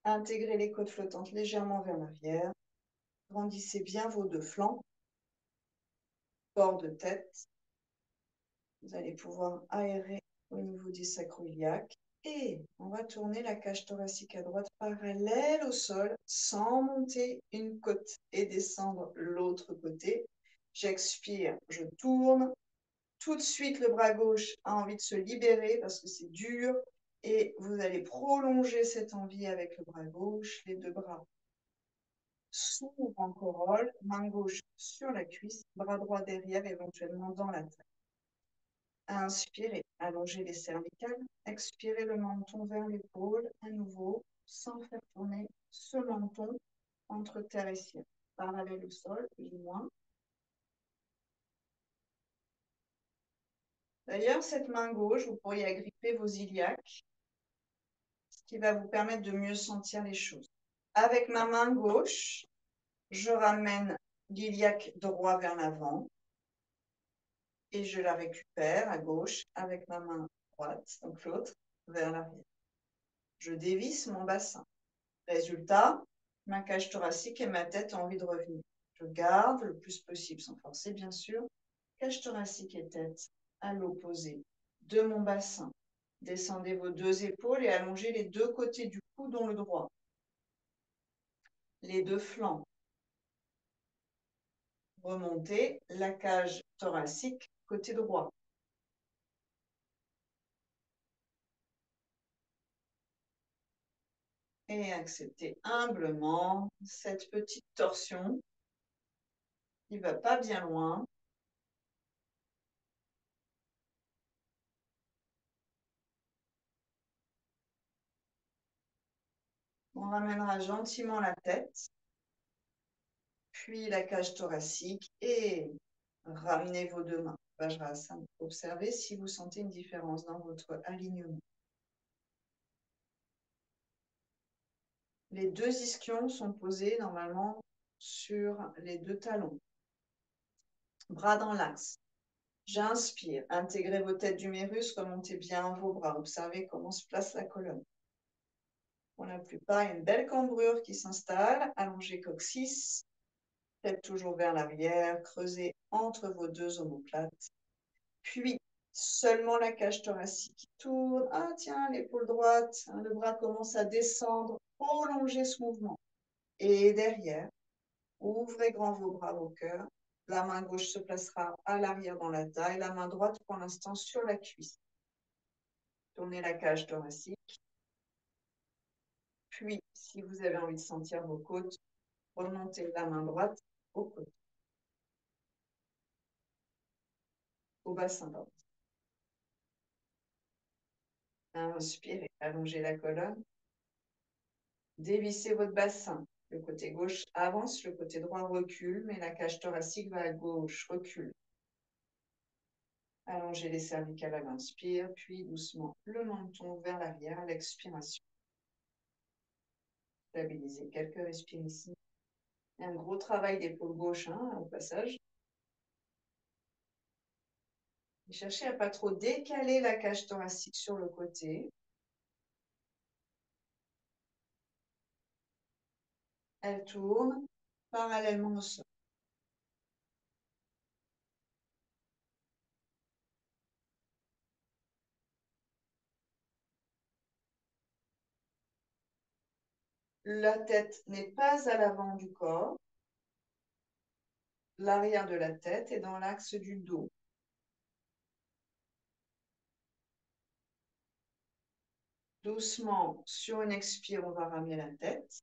Intégrez les côtes flottantes légèrement vers l'arrière. Grandissez bien vos deux flancs. Port de tête. Vous allez pouvoir aérer au niveau des sacro-iliaques. Et on va tourner la cage thoracique à droite parallèle au sol sans monter une côte et descendre l'autre côté. J'expire, je tourne. Tout de suite, le bras gauche a envie de se libérer parce que c'est dur. Et vous allez prolonger cette envie avec le bras gauche. Les deux bras s'ouvrent en corolle, main gauche sur la cuisse, bras droit derrière, éventuellement dans la taille. Inspirez, allongez les cervicales. Expirez le menton vers l'épaule, à nouveau, sans faire tourner ce menton entre terre et ciel. Parallèle au sol, plus ou moins. D'ailleurs, cette main gauche, vous pourriez agripper vos iliaques, ce qui va vous permettre de mieux sentir les choses. Avec ma main gauche, je ramène l'iliaque droit vers l'avant et je la récupère à gauche avec ma main droite, donc l'autre, vers l'arrière. Je dévisse mon bassin. Résultat, ma cage thoracique et ma tête ont envie de revenir. Je garde le plus possible, sans forcer bien sûr, cage thoracique et tête à l'opposé de mon bassin. Descendez vos deux épaules et allongez les deux côtés du cou, dont le droit. Les deux flancs. Remontez la cage thoracique côté droit. Et acceptez humblement cette petite torsion qui ne va pas bien loin. On ramènera gentiment la tête, puis la cage thoracique et ramenez vos deux mains. Vajrasana. Observez si vous sentez une différence dans votre alignement. Les deux ischions sont posés normalement sur les deux talons. Bras dans l'axe. J'inspire. Intégrez vos têtes d'humérus, remontez bien vos bras. Observez comment se place la colonne. Pour la plupart, il y a une belle cambrure qui s'installe. Allongez coccyx. Tête toujours vers l'arrière. Creusez entre vos deux omoplates. Puis, seulement la cage thoracique qui tourne. Ah tiens, l'épaule droite. Le bras commence à descendre. Prolongez ce mouvement. Et derrière, ouvrez grand vos bras au cœur. La main gauche se placera à l'arrière dans la taille. La main droite, pour l'instant, sur la cuisse. Tournez la cage thoracique. Puis, si vous avez envie de sentir vos côtes, remontez la main droite aux côtes. Au bassin. Inspirez, allongez la colonne. Dévissez votre bassin. Le côté gauche avance, le côté droit recule, mais la cage thoracique va à gauche, recule. Allongez les cervicales à l'inspire, puis doucement le menton vers l'arrière à l'expiration. Stabilisez quelques respirations. Un gros travail d'épaule gauche au passage. Et cherchez à ne pas trop décaler la cage thoracique sur le côté. Elle tourne parallèlement au sol. La tête n'est pas à l'avant du corps. L'arrière de la tête est dans l'axe du dos. Doucement, sur une expire, on va ramener la tête.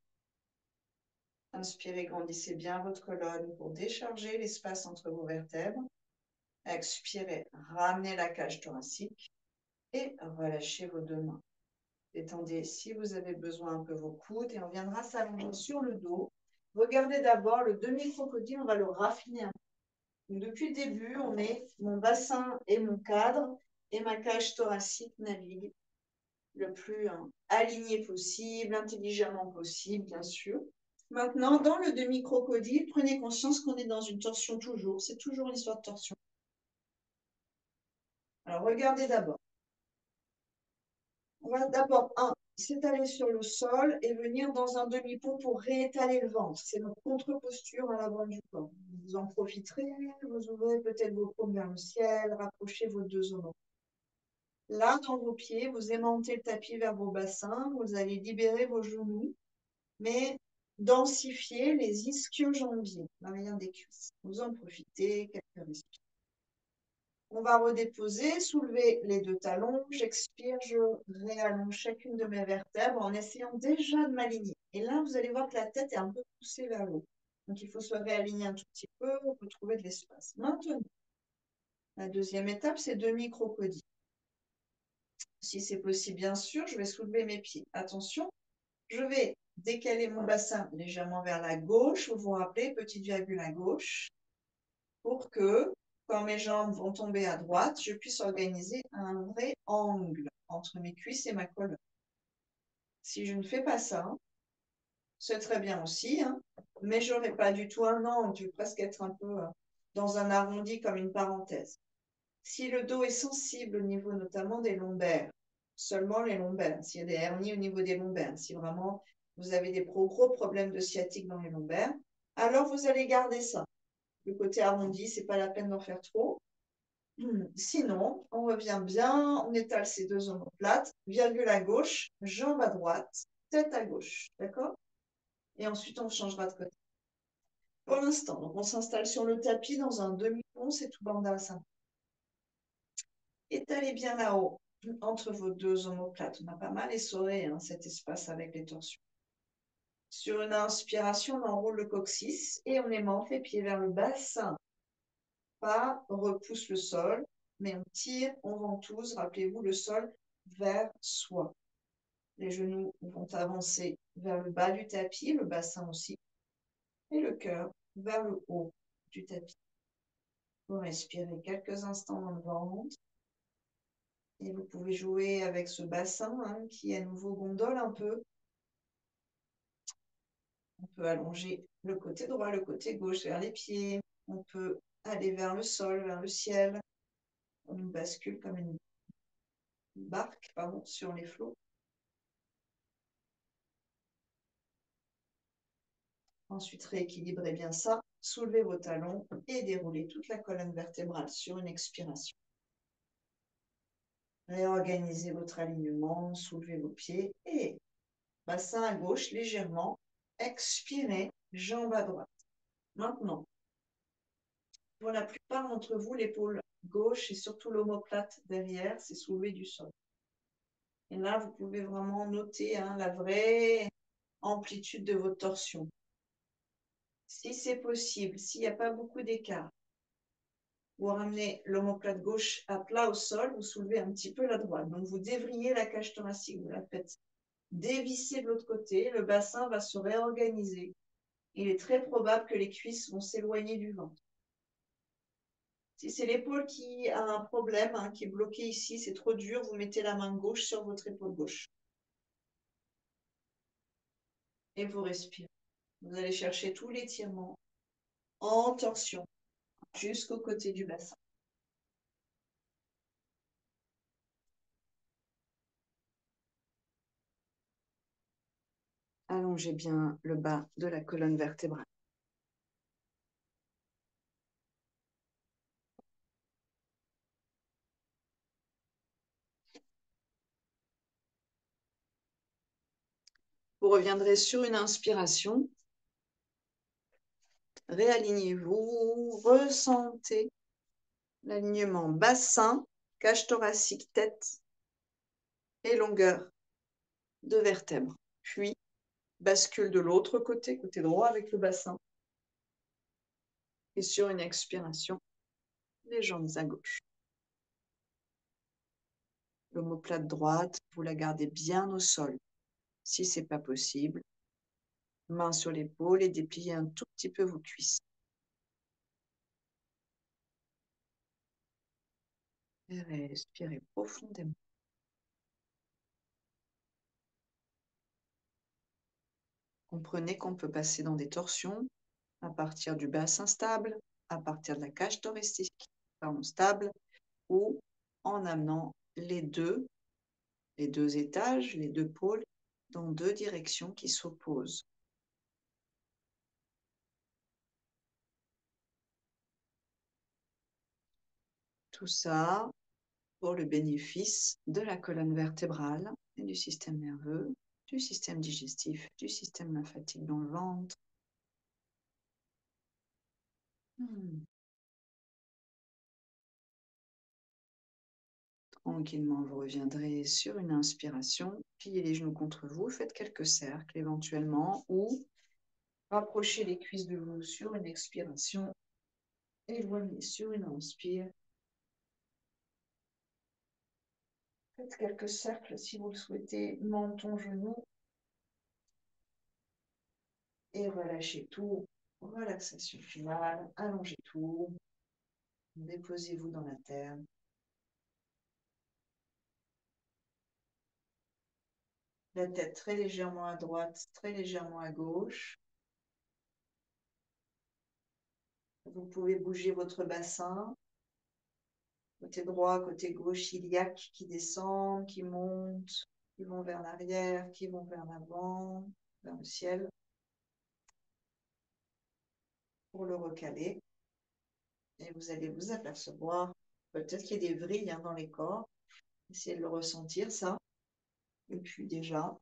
Inspirez, grandissez bien votre colonne pour décharger l'espace entre vos vertèbres. Expirez, ramenez la cage thoracique et relâchez vos deux mains. Détendez si vous avez besoin un peu vos coudes et on viendra s'allonger sur le dos. Regardez d'abord le demi-crocodile, on va le raffiner un peu. Donc, depuis le début, on met mon bassin et mon cadre et ma cage thoracique navigue le plus aligné possible, intelligemment possible, bien sûr. Maintenant, dans le demi-crocodile, prenez conscience qu'on est dans une torsion toujours. C'est toujours une histoire de torsion. Alors, regardez d'abord. On va d'abord, s'étaler sur le sol et venir dans un demi-pont pour réétaler le ventre. C'est notre contre-posture à l'avant du corps. Vous en profiterez, vous ouvrez peut-être vos paumes vers le ciel, rapprochez vos deux omoplates. Là, dans vos pieds, vous aimantez le tapis vers vos bassins, vous allez libérer vos genoux, mais densifier les ischio-jambiers, l'arrière des cuisses. Vous en profitez, quelques respirations. On va redéposer, soulever les deux talons, j'expire, je réallonge chacune de mes vertèbres en essayant déjà de m'aligner. Et là, vous allez voir que la tête est un peu poussée vers le haut. Donc, il faut se réaligner un tout petit peu pour trouver de l'espace. Maintenant, la deuxième étape, c'est demi-crocodile. Si c'est possible, bien sûr, je vais soulever mes pieds. Attention, je vais décaler mon bassin légèrement vers la gauche. Vous vous rappelez, petite virgule à gauche, pour que, quand mes jambes vont tomber à droite, je puisse organiser un vrai angle entre mes cuisses et ma colonne. Si je ne fais pas ça, c'est très bien aussi, mais je n'aurai pas du tout un angle. Je vais presque être un peu dans un arrondi comme une parenthèse. Si le dos est sensible au niveau notamment des lombaires, seulement les lombaires, s'il y a des hernies au niveau des lombaires, si vraiment vous avez des gros problèmes de sciatique dans les lombaires, alors vous allez garder ça. Le côté arrondi, c'est pas la peine d'en faire trop. Sinon, on revient bien, on étale ses deux omoplates, virgule à gauche, jambe à droite, tête à gauche, d'accord? Et ensuite, on changera de côté. Pour l'instant, donc on s'installe sur le tapis dans un demi-pont, c'est tout Bandhasana. Étalez bien là-haut, entre vos deux omoplates. On a pas mal essoré cet espace avec les torsions. Sur une inspiration, on enroule le coccyx et on aimante les pieds vers le bassin. Pas repousse le sol, mais on tire, on ventouse, rappelez-vous, le sol vers soi. Les genoux vont avancer vers le bas du tapis, le bassin aussi, et le cœur vers le haut du tapis. Vous respirez quelques instants dans le ventre. Et vous pouvez jouer avec ce bassin qui à nouveau gondole un peu. On peut allonger le côté droit, le côté gauche vers les pieds. On peut aller vers le sol, vers le ciel. On nous bascule comme une barque sur les flots. Ensuite, rééquilibrez bien ça. Soulevez vos talons et déroulez toute la colonne vertébrale sur une expiration. Réorganisez votre alignement, soulevez vos pieds et bassin à gauche légèrement. Expirez, jambe à droite. Maintenant, pour la plupart d'entre vous, l'épaule gauche et surtout l'omoplate derrière, c'est soulevé du sol. Et là, vous pouvez vraiment noter la vraie amplitude de votre torsion. Si c'est possible, s'il n'y a pas beaucoup d'écart, vous ramenez l'omoplate gauche à plat au sol, vous soulevez un petit peu la droite. Donc, vous dévrillez la cage thoracique, vous la faites dévisser de l'autre côté, le bassin va se réorganiser. Il est très probable que les cuisses vont s'éloigner du ventre. Si c'est l'épaule qui a un problème, qui est bloqué ici, c'est trop dur, vous mettez la main gauche sur votre épaule gauche. Et vous respirez. Vous allez chercher tout l'étirement en torsion jusqu'au côté du bassin. Allongez bien le bas de la colonne vertébrale. Vous reviendrez sur une inspiration. Réalignez-vous, ressentez l'alignement bassin, cage thoracique, tête et longueur de vertèbres. Puis, bascule de l'autre côté, côté droit avec le bassin. Et sur une expiration, les jambes à gauche. L'omoplate droite, vous la gardez bien au sol. Si ce n'est pas possible, main sur l'épaule et dépliez un tout petit peu vos cuisses. Et respirez profondément. Comprenez qu'on peut passer dans des torsions à partir du bassin stable, à partir de la cage thoracique stable, ou en amenant les deux étages, les deux pôles, dans deux directions qui s'opposent. Tout ça pour le bénéfice de la colonne vertébrale et du système nerveux, du système digestif, du système lymphatique dans le ventre. Tranquillement, vous reviendrez sur une inspiration, pliez les genoux contre vous, faites quelques cercles éventuellement, ou rapprochez les cuisses de vous sur une expiration, éloignez sur une inspire. Faites quelques cercles si vous le souhaitez, menton, genou, et relâchez tout. Relaxation finale, allongez tout, déposez-vous dans la terre. La tête très légèrement à droite, très légèrement à gauche. Vous pouvez bouger votre bassin. Côté droit, côté gauche, iliaque qui descend, qui monte, qui vont vers l'arrière, qui vont vers l'avant, vers le ciel. Pour le recaler. Et vous allez vous apercevoir, peut-être qu'il y a des vrilles dans les corps. Essayez de le ressentir, ça. Et puis déjà,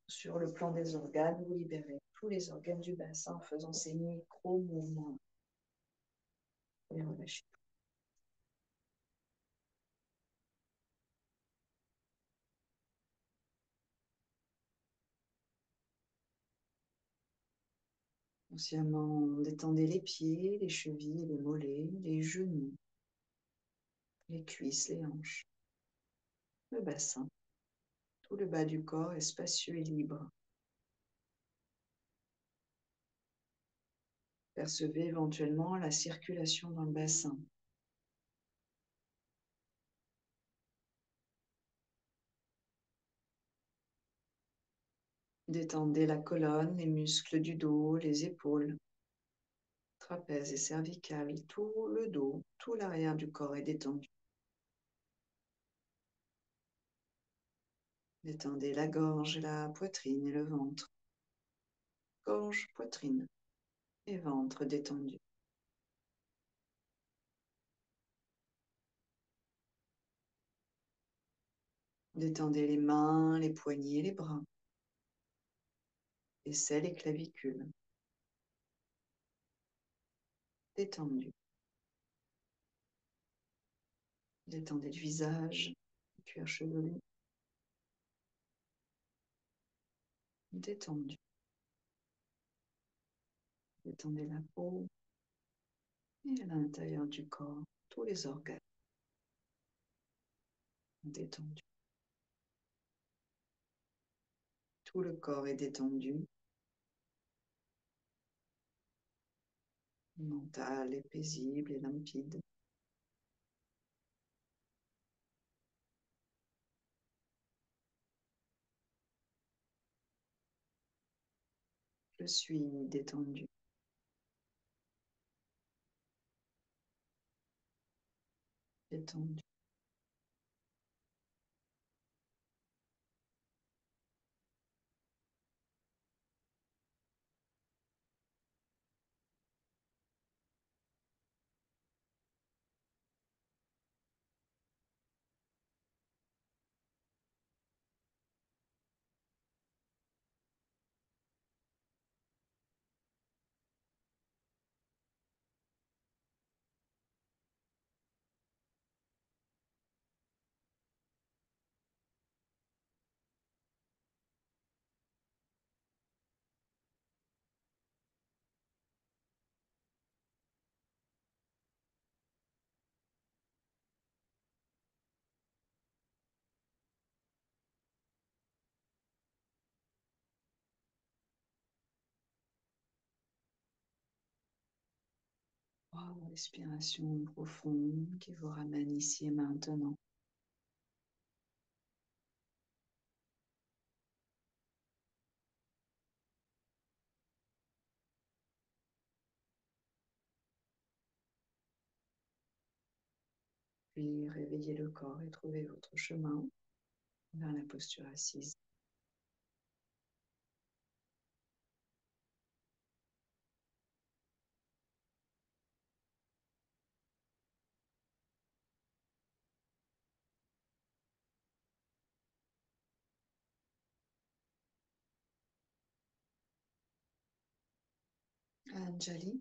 sur le plan des organes, vous libérez tous les organes du bassin en faisant ces micro-mouvements. Et relâchez. Consciemment, détendez les pieds, les chevilles, les mollets, les genoux, les cuisses, les hanches, le bassin. Tout le bas du corps est spacieux et libre. Percevez éventuellement la circulation dans le bassin. Détendez la colonne, les muscles du dos, les épaules, trapèze et cervical, tout le dos, tout l'arrière du corps est détendu. Détendez la gorge, la poitrine et le ventre. Gorge, poitrine et ventre détendus. Détendez les mains, les poignets, les bras, aisselles et clavicules. Détendus. Détendez le visage, le cuir chevelu. Détendu. Détendez la peau et à l'intérieur du corps, tous les organes détendus. Tout le corps est détendu. Le mental est paisible et limpide. Je suis détendu. Détendu. Oh, respiration profonde qui vous ramène ici et maintenant. Puis réveillez le corps et trouvez votre chemin vers la posture assise. Anjali,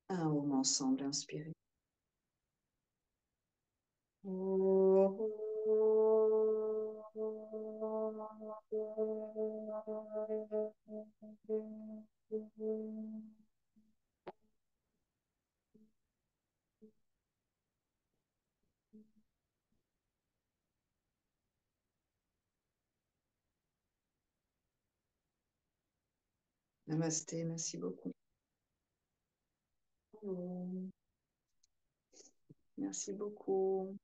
un moment ensemble, inspirez. Namasté, merci beaucoup. Merci beaucoup.